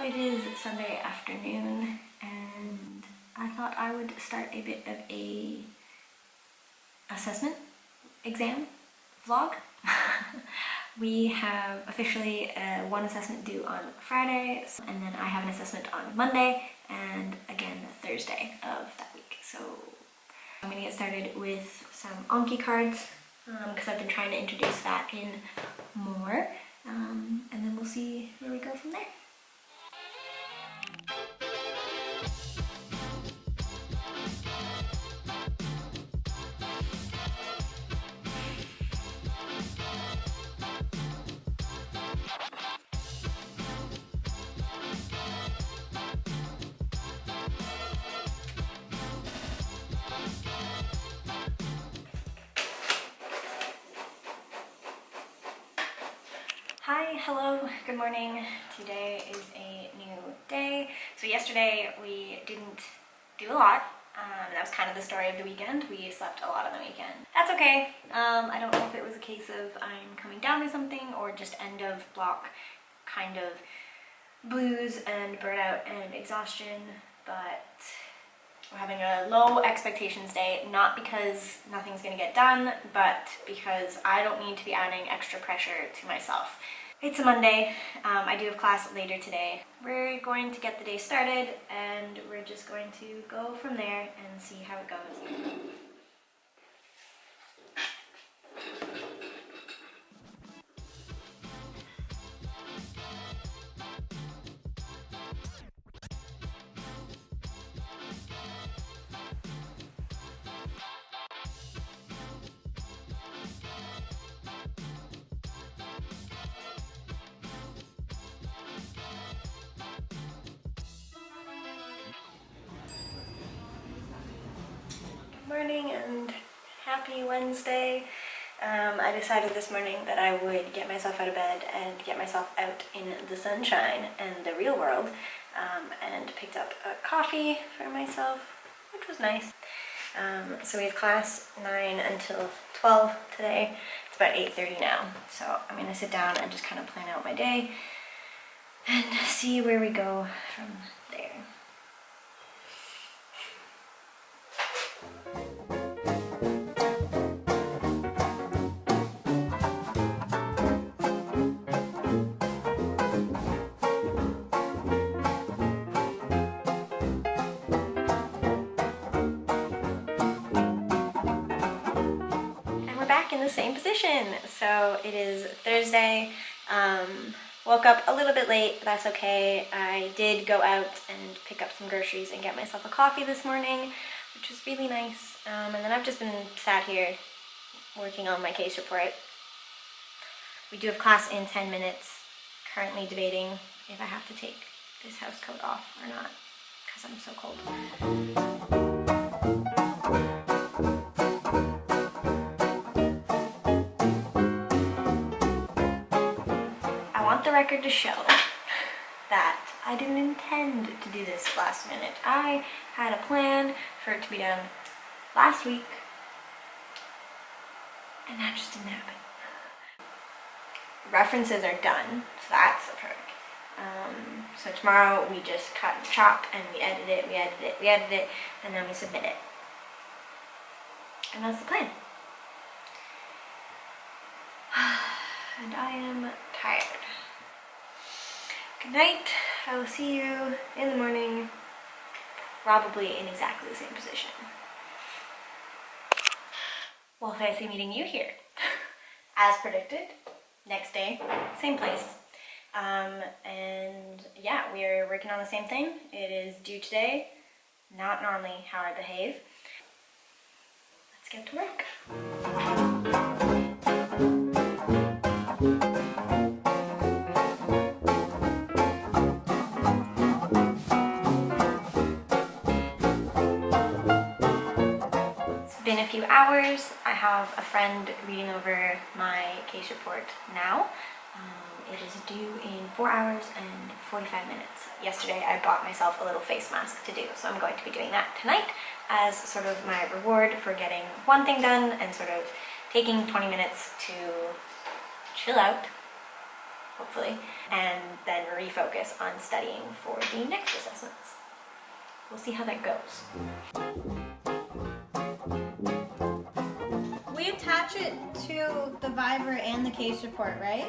it is Sunday afternoon and I thought I would start a bit of a assessment exam vlog. We have officially one assessment due on Friday, and then I have an assessment on Monday and again Thursday of that week. So I'm gonna get started with some Anki cards because I've been trying to introduce that in more, and then we'll see where we go from there. Hi, hello, good morning. Today is a new day. So yesterday we didn't do a lot. That was kind of the story of the weekend. We slept a lot on the weekend. That's okay. I don't know if it was a case of I'm coming down with something or just end of block kind of blues and burnout and exhaustion, but we're having a low expectations day, not because nothing's gonna get done, but because I don't need to be adding extra pressure to myself. It's a Monday. I do have class later today. We're going to get the day started and we're just going to go from there and see how it goes. Morning and happy Wednesday. I decided this morning that I would get myself out of bed and get myself out in the sunshine and the real world, and picked up a coffee for myself, which was nice. So we have class 9 until 12 today. It's about 8:30 now, so I'm gonna sit down and just kind of plan out my day and see where we go from there. Back in the same position. So it is Thursday. Woke up a little bit late, but that's okay. I did go out and pick up some groceries and get myself a coffee this morning, which was really nice. And then I've just been sat here working on my case report. We do have class in 10 minutes. Currently debating if I have to take this house coat off or not because I'm so cold. The record to show that I didn't intend to do this last minute. I had a plan for it to be done last week and that just didn't happen. References are done, so that's a perk. So tomorrow we just cut and chop and we edit it, and then we submit it. And that's the plan. And I am tired. Good night. I will see you in the morning, probably in exactly the same position. Well, fancy meeting you here. As predicted, next day, same place. And yeah, we're working on the same thing. It is due today, not normally how I behave. Let's get to work. Been a few hours. I have a friend reading over my case report now. It is due in 4 hours and 45 minutes. Yesterday I bought myself a little face mask to do, so I'm going to be doing that tonight as sort of my reward for getting one thing done and sort of taking 20 minutes to chill out hopefully, and then refocus on studying for the next assessments. We'll see how that goes. We attach it to the Viber and the case report, right?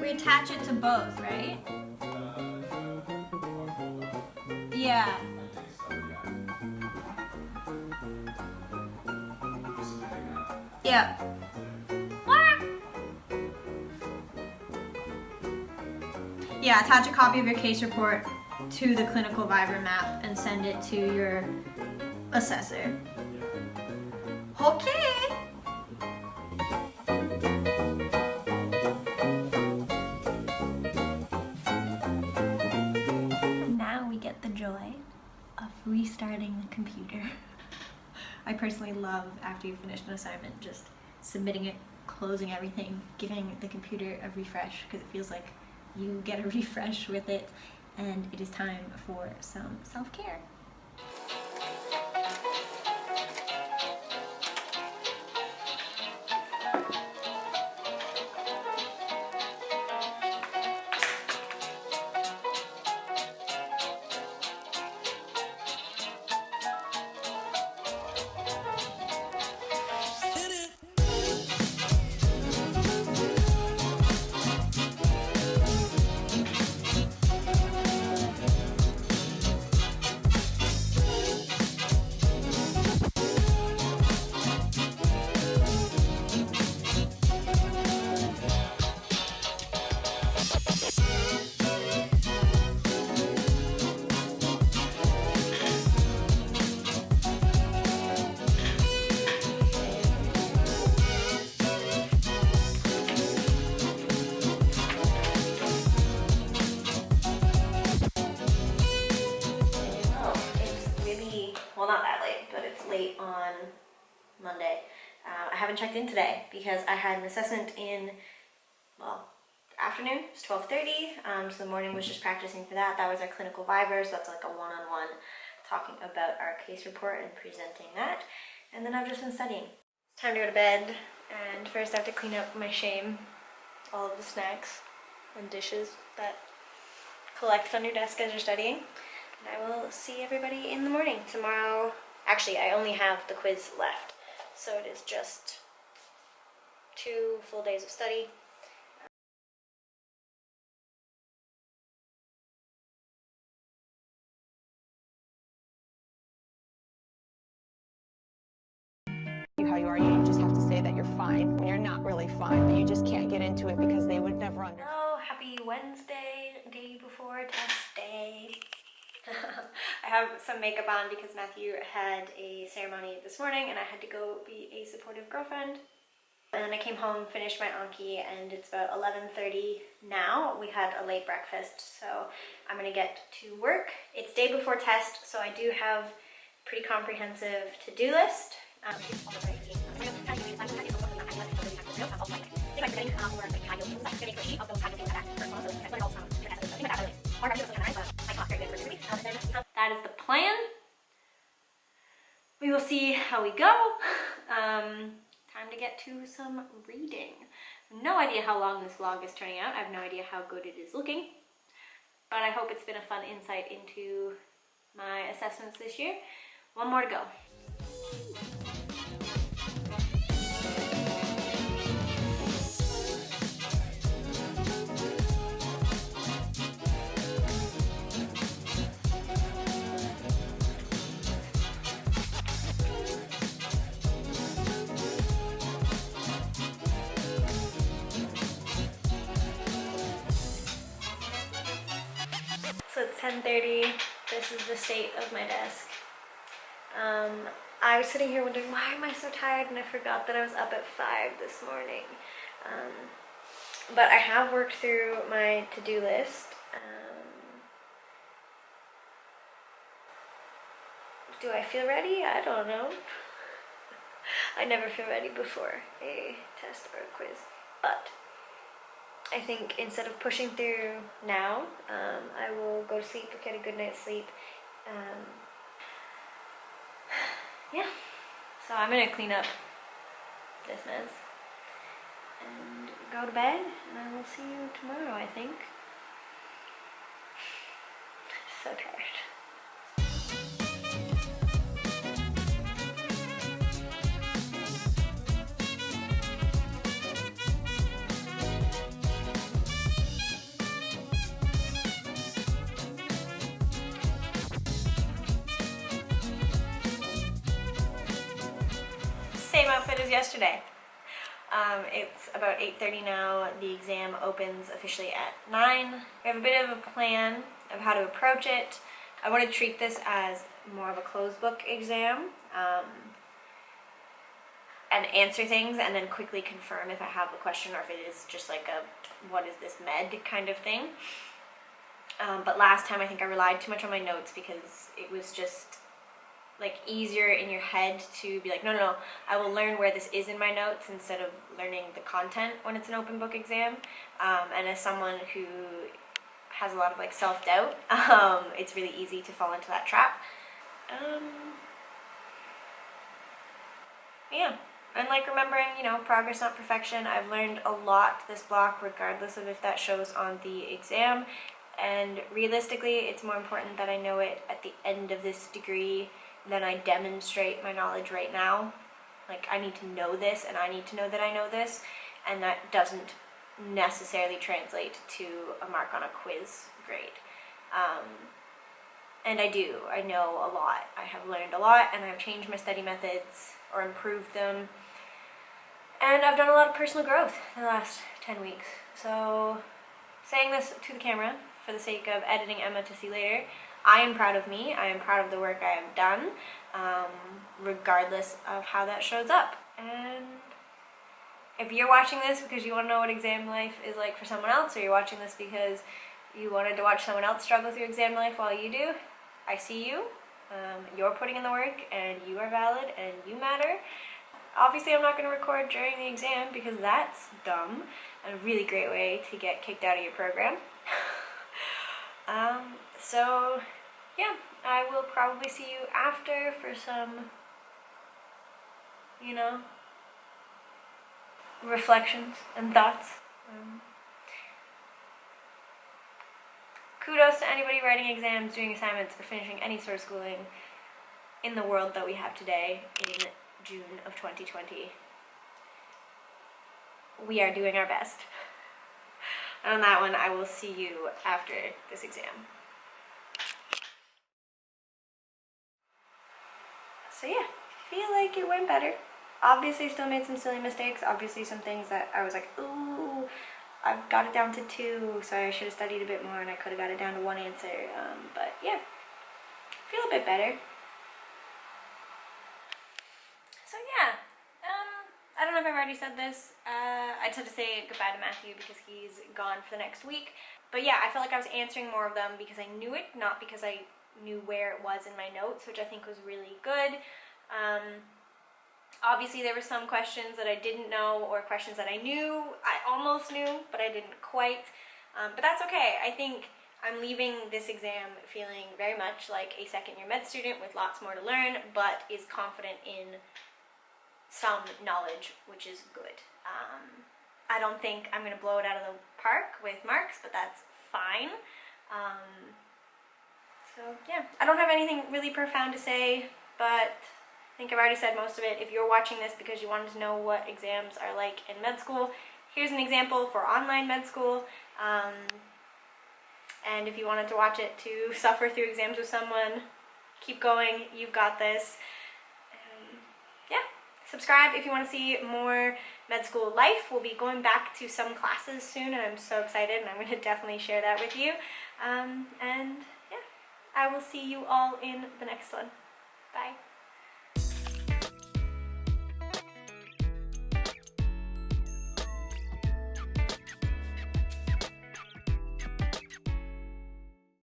We attach it to both, right? Yeah. Yeah. Yeah, attach a copy of your case report to the clinical Viber map and send it to your assessor. Okay. Now we get the joy of restarting the computer. I personally love, after you finish an assignment, just submitting it, closing everything, giving the computer a refresh, because it feels like you get a refresh with it, and it is time for some self-care. Well, not that late, but it's late on Monday. I haven't checked in today because I had an assessment in, well, afternoon. It's 12:30, so the morning was just practicing for that. That was our clinical Viber, so that's like a one-on-one talking about our case report and presenting that. And then I've just been studying. It's time to go to bed, and first I have to clean up my shame, all of the snacks and dishes that collect on your desk as you're studying. And I will see everybody in the morning. Tomorrow, actually, I only have the quiz left, so it is just 2 full days of study. How you are, you just have to say that you're fine when you're not really fine, but you just can't get into it because they would never understand. Hello, happy Wednesday, day before test day. I have some makeup on because Matthew had a ceremony this morning and I had to go be a supportive girlfriend. And then I came home, finished my Anki, and it's about 11:30 now. We had a late breakfast, so I'm gonna get to work. It's day before test, so I do have a pretty comprehensive to-do list. That is the plan. We will see how we go. Time to get to some reading. No idea how long this vlog is turning out. I have no idea how good it is looking, but I hope it's been a fun insight into my assessments this year. One more to go. So it's 10:30. This is the state of my desk. I was sitting here wondering, why am I so tired? And I forgot that I was up at 5 this morning. But I have worked through my to-do list. Do I feel ready? I don't know. I never feel ready before a test or a quiz. But I think instead of pushing through now, I will go to sleep, get a good night's sleep. Yeah, so I'm gonna clean up this mess and go to bed, and I will see you tomorrow, I think. So tired. Same outfit as yesterday. It's about 8:30 now. The exam opens officially at 9. We have a bit of a plan of how to approach it. I want to treat this as more of a closed book exam and answer things and then quickly confirm if I have a question or if it is just like a what is this med kind of thing. But last time I think I relied too much on my notes because it was just like easier in your head to be like, no, I will learn where this is in my notes instead of learning the content when it's an open book exam. And as someone who has a lot of like self-doubt, it's really easy to fall into that trap. Yeah, and like remembering, progress not perfection. I've learned a lot this block regardless of if that shows on the exam, and realistically it's more important that I know it at the end of this degree than I demonstrate my knowledge right now. Like, I need to know this, and I need to know that I know this, and that doesn't necessarily translate to a mark on a quiz grade. And I know a lot. I have learned a lot, and I've changed my study methods or improved them, and I've done a lot of personal growth in the last 10 weeks. So, saying this to the camera for the sake of editing Emma to see later, I am proud of me. I am proud of the work I have done, regardless of how that shows up. And if you're watching this because you want to know what exam life is like for someone else, or you're watching this because you wanted to watch someone else struggle through exam life while you do, I see you. You're putting in the work, and you are valid, and you matter. Obviously, I'm not going to record during the exam because that's dumb and a really great way to get kicked out of your program. So, yeah, I will probably see you after for some, reflections and thoughts. Kudos to anybody writing exams, doing assignments, or finishing any sort of schooling in the world that we have today in June of 2020. We are doing our best. And on that one, I will see you after this exam. So yeah, feel like it went better. Obviously still made some silly mistakes. Obviously some things that I was like, ooh, I've got it down to 2, so I should have studied a bit more and I could have got it down to 1 answer. But yeah, feel a bit better. So yeah, I don't know if I've already said this. I just had to say goodbye to Matthew because he's gone for the next week. But yeah, I felt like I was answering more of them because I knew it, not because I knew where it was in my notes, which I think was really good. Obviously there were some questions that I didn't know, or questions that I knew, I almost knew, but I didn't quite. But that's okay. I think I'm leaving this exam feeling very much like a second-year med student with lots more to learn, but is confident in some knowledge, which is good. I don't think I'm going to blow it out of the park with marks, but that's fine. So yeah, I don't have anything really profound to say, but I think I've already said most of it. If you're watching this because you wanted to know what exams are like in med school, here's an example for online med school. And if you wanted to watch it to suffer through exams with someone, keep going, you've got this. Yeah, subscribe if you want to see more med school life. We'll be going back to some classes soon, and I'm so excited, and I'm going to definitely share that with you. And yeah, I will see you all in the next one. Bye.